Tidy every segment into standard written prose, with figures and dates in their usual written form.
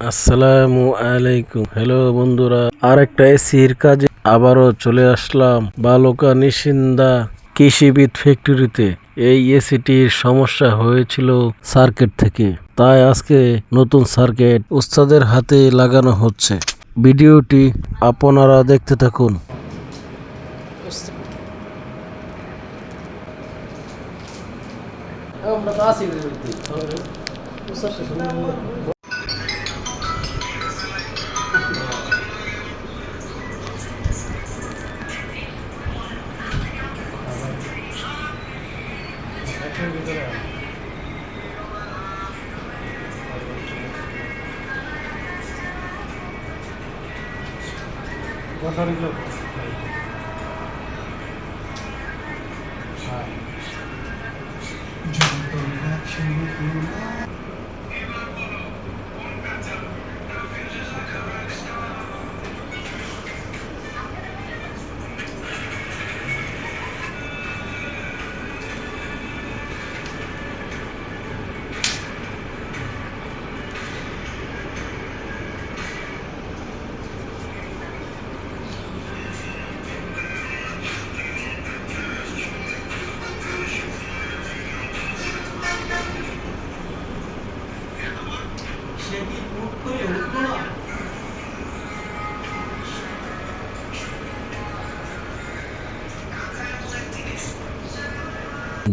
আসসালামু আলাইকুম। হ্যালো বন্ধুরা, আরেকটা এসির কাজে আবারও চলে আসলাম বালুকা নিশিন্দা কৃষিবিদ ফ্যাক্টরিতে। এই এসিটির সমস্যা হয়েছিল সার্কিট থেকে, তাই আজকে নতুন সার্কিট উস্তাদের হাতে লাগানো হচ্ছে। ভিডিওটি আপনারা দেখতে থাকুন।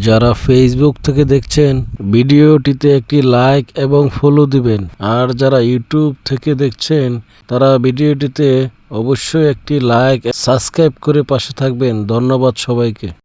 যারা ফেসবুক থেকে দেখছেন ভিডিওটিতে একটি লাইক এবং ফলো দিবেন, আর যারা ইউটিউব থেকে দেখছেন তারা ভিডিওটিতে অবশ্যই একটি লাইক সাবস্ক্রাইব করে পাশে থাকবেন। ধন্যবাদ সবাইকে।